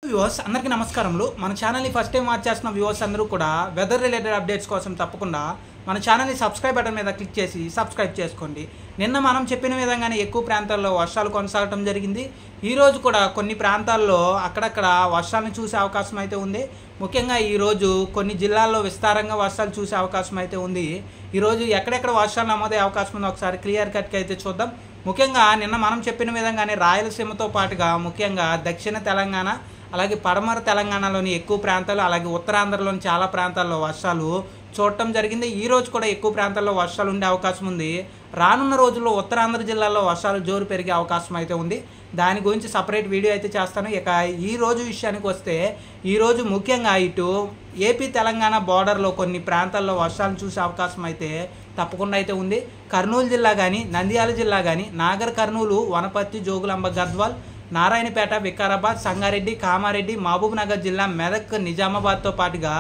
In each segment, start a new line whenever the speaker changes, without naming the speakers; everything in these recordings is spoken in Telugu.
వ్యూవర్స్ అందరికీ నమస్కారములు. మన ఛానల్ని ఫస్ట్ టైం వాచ్ చేస్తున్న వ్యూవర్స్ అందరూ కూడా వెదర్ రిలేటెడ్ అప్డేట్స్ కోసం తప్పకుండా మన ఛానల్ని సబ్స్క్రైబ్ బటన్ మీద క్లిక్ చేసి సబ్స్క్రైబ్ చేసుకోండి. నిన్న మనం చెప్పిన విధంగానే ఎక్కువ ప్రాంతాల్లో వర్షాలు కొనసాగడం జరిగింది. ఈరోజు కూడా కొన్ని ప్రాంతాల్లో అక్కడక్కడ వర్షాలను చూసే అవకాశం అయితే ఉంది. ముఖ్యంగా ఈరోజు కొన్ని జిల్లాల్లో విస్తారంగా వర్షాలు చూసే అవకాశం అయితే ఉంది. ఈరోజు ఎక్కడెక్కడ వర్షాలు నమోదయ్యే అవకాశం ఉందో ఒకసారి క్లియర్ కట్గా అయితే చూద్దాం. ముఖ్యంగా నిన్న మనం చెప్పిన విధంగానే రాయలసీమతో పాటుగా ముఖ్యంగా దక్షిణ తెలంగాణ అలాగే పడమర తెలంగాణలోని ఎక్కువ ప్రాంతాలు అలాగే ఉత్తరాంధ్రలోని చాలా ప్రాంతాల్లో వర్షాలు చూడటం జరిగింది. ఈ రోజు కూడా ఎక్కువ ప్రాంతాల్లో వర్షాలు ఉండే అవకాశం ఉంది. రానున్న రోజుల్లో ఉత్తరాంధ్ర జిల్లాల్లో వర్షాలు జోరు పెరిగే అవకాశం అయితే ఉంది. దాని గురించి సపరేట్ వీడియో అయితే చేస్తాను. ఇక ఈ రోజు విషయానికి వస్తే ఈరోజు ముఖ్యంగా ఇటు ఏపీ తెలంగాణ బార్డర్లో కొన్ని ప్రాంతాల్లో వర్షాలు చూసే అవకాశం అయితే తప్పకుండా అయితే ఉంది. కర్నూలు జిల్లా కానీ నంద్యాల జిల్లా కానీ నాగర్ కర్నూలు వనపర్తి జోగులాంబ గద్వాల్ నారాయణపేట వికారాబాద్ సంగారెడ్డి కామారెడ్డి మహబూబ్ నగర్ జిల్లా మెదక్ నిజామాబాద్తో పాటుగా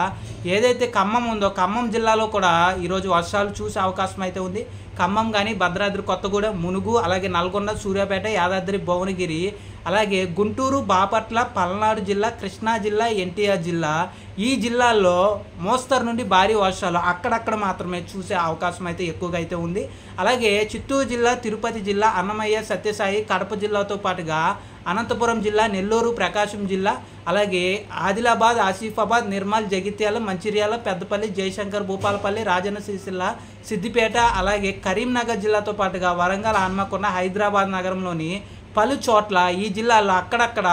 ఏదైతే ఖమ్మం ఉందో ఖమ్మం జిల్లాలో కూడా ఈరోజు వర్షాలు చూసే అవకాశం అయితే ఉంది. ఖమ్మం కానీ భద్రాద్రి కొత్తగూడెం మునుగు అలాగే నల్గొండ సూర్యాపేట యాదాద్రి భువనగిరి అలాగే గుంటూరు బాపట్ల పల్నాడు జిల్లా కృష్ణా జిల్లా ఎన్టీఆర్ జిల్లా ఈ జిల్లాల్లో మోస్తరు నుండి భారీ వర్షాలు అక్కడక్కడ మాత్రమే చూసే అవకాశం అయితే ఎక్కువగా అయితే ఉంది. అలాగే చిత్తూరు జిల్లా తిరుపతి జిల్లా అన్నమయ్య సత్యసాయి కడప జిల్లాతో పాటుగా అనంతపురం జిల్లా నెల్లూరు ప్రకాశం జిల్లా అలాగే ఆదిలాబాద్ ఆసిఫాబాద్ నిర్మల్ జగిత్యాల మంచిర్యాల పెద్దపల్లి జయశంకర్ భూపాలపల్లి రాజన్న సిరిసిల్ల సిద్దిపేట అలాగే కరీంనగర్ జిల్లాతో పాటుగా వరంగల్ హన్మకొండ హైదరాబాద్ నగరంలోని పలు చోట్ల ఈ జిల్లాల్లో అక్కడక్కడ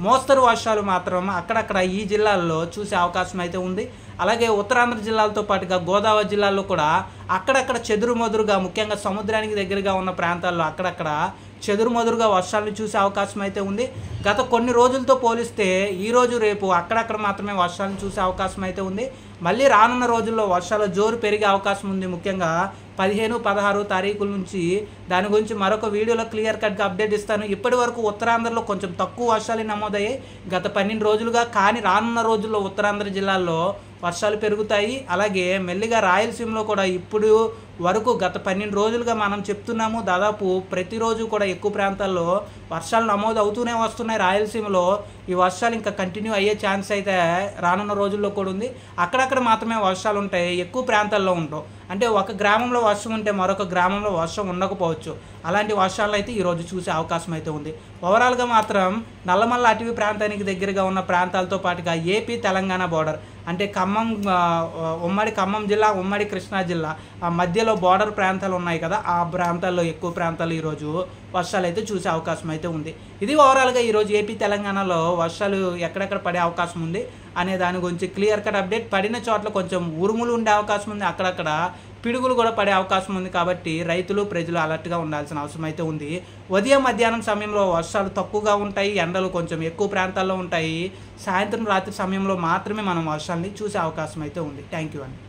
మోస్తరు వర్షాలు మాత్రం అక్కడక్కడ ఈ జిల్లాల్లో చూసే అవకాశం అయితే ఉంది. అలాగే ఉత్తరాంధ్ర జిల్లాలతో పాటుగా గోదావరి జిల్లాల్లో కూడా అక్కడక్కడ చెదురుమదురుగా ముఖ్యంగా సముద్రానికి దగ్గరగా ఉన్న ప్రాంతాల్లో అక్కడక్కడ చెదురుమదురుగా వర్షాలను చూసే అవకాశం అయితే ఉంది. గత కొన్ని రోజులతో పోలిస్తే ఈరోజు రేపు అక్కడక్కడ మాత్రమే వర్షాలను చూసే అవకాశం అయితే ఉంది. మళ్ళీ రానున్న రోజుల్లో వర్షాల జోరు పెరిగే అవకాశం ఉంది. ముఖ్యంగా 15, 16 తారీఖుల నుంచి దాని గురించి మరొక వీడియోలో క్లియర్ కట్గా అప్డేట్ ఇస్తాను. ఇప్పటి వరకు ఉత్తరాంధ్రలో కొంచెం తక్కువ వర్షాలు నమోదయ్యాయి గత 12 రోజులుగా. కానీ రానున్న రోజుల్లో ఉత్తరాంధ్ర జిల్లాల్లో వర్షాలు పెరుగుతాయి. అలాగే మెల్లిగా రాయలసీమలో కూడా ఇప్పుడు వరకు గత 12 రోజులుగా మనం చెప్తున్నాము దాదాపు ప్రతిరోజు కూడా ఎక్కువ ప్రాంతాల్లో వర్షాలు నమోదు అవుతూనే వస్తున్నాయి. రాయలసీమలో ఈ వర్షాలు ఇంకా కంటిన్యూ అయ్యే ఛాన్స్ అయితే రానున్న రోజుల్లో కూడా ఉంది. అక్కడక్కడ మాత్రమే వర్షాలు ఉంటాయి, ఎక్కువ ప్రాంతాల్లో ఉండవు. అంటే ఒక గ్రామంలో వర్షం ఉంటే మరొక గ్రామంలో వర్షం ఉండకపోవచ్చు. అలాంటి వర్షాలు అయితే ఈరోజు చూసే అవకాశం అయితే ఉంది. ఓవరాల్గా మాత్రం నల్లమల్ల అటవీ ప్రాంతానికి దగ్గరగా ఉన్న ప్రాంతాలతో పాటుగా ఏపీ తెలంగాణ బార్డర్ అంటే ఖమ్మం ఉమ్మడి ఖమ్మం జిల్లా ఉమ్మడి కృష్ణా జిల్లా ఆ మధ్యలో బార్డర్ ప్రాంతాలు ఉన్నాయి కదా, ఆ ప్రాంతాల్లో ఎక్కువ ప్రాంతాలు ఈరోజు వర్షాలు అయితే చూసే అవకాశం అయితే ఉంది. ఇది ఓవరాల్గా ఈరోజు ఏపీ తెలంగాణలో వర్షాలు ఎక్కడెక్కడ పడే అవకాశం ఉంది అనే దాని గురించి క్లియర్ కట్ అప్డేట్. పడిన చోట్ల కొంచెం ఉరుములు ఉండే అవకాశం ఉంది, అక్కడక్కడ పిడుగులు కూడా పడే అవకాశం ఉంది. కాబట్టి రైతులు ప్రజలు అలర్ట్గా ఉండాల్సిన అవసరం అయితే ఉంది. ఉదయం మధ్యాహ్నం సమయంలో వర్షాలు తక్కువగా ఉంటాయి, ఎండలు కొంచెం ఎక్కువ ప్రాంతాల్లో ఉంటాయి. సాయంత్రం రాత్రి సమయంలో మాత్రమే మనం వర్షాలని చూసే అవకాశం అయితే ఉంది. థ్యాంక్ యూ అండి.